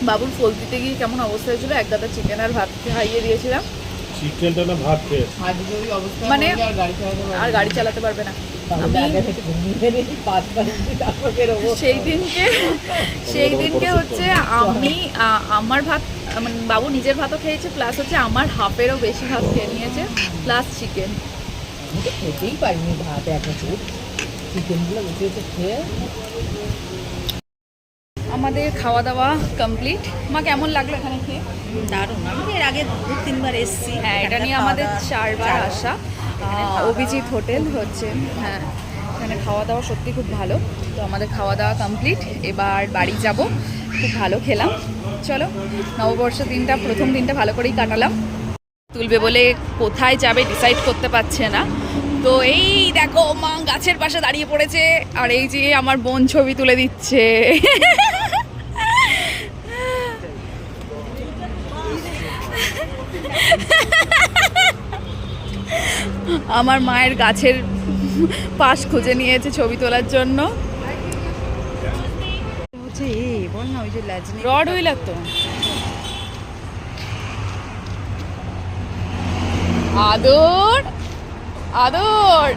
বাবুর ফল দিতে গিয়ে কেমন অবস্থা হয়েছিল, এক গাদা চিকেন আর ভাত খাইয়ে দিয়েছিলাম। চিকেনটা না ভাত খেয়ে মানে আর গাড়ি চালাতে পারবে না। আমি সেই দিনকে হচ্ছে আমি আমার ভাত মানে বাবু নিজের ভাতও খেয়েছে, প্লাস হচ্ছে আমার হাফেরও বেশি ভাত খেয়ে নিয়েছে, প্লাস চিকেন। খেতেই পারিনি ভাত এক চিকেনগুলো বসে বসে খেয়ে। আমাদের খাওয়া দাওয়া কমপ্লিট। মা কেমন লাগলো এখানে খেয়ে? দারুণ, আমি এর আগে 2-3 বার এসেছি। হ্যাঁ, এটা নিয়ে আমাদের 4বার আসা। অভিজিৎ হোটেল হচ্ছে, হ্যাঁ এখানে খাওয়া দাওয়া সত্যি খুব ভালো। তো আমাদের খাওয়া দাওয়া কমপ্লিট, এবার বাড়ি যাব। খুব ভালো খেলাম। চলো, নববর্ষ দিনটা প্রথম দিনটা ভালো করেই কাটালাম। তুলবে বলে কোথায় যাবে ডিসাইড করতে পারছে না। তো এই দেখো মা গাছের পাশে দাঁড়িয়ে পড়েছে, আর এই যে আমার বোন ছবি তুলে দিচ্ছে। আমার মায়ের গাছের পাশ খুঁজে নিয়েছে ছবি তোলার জন্য। হচ্ছে বল না, ওই যে লাজনি রড হুইলার তো। আদর আদর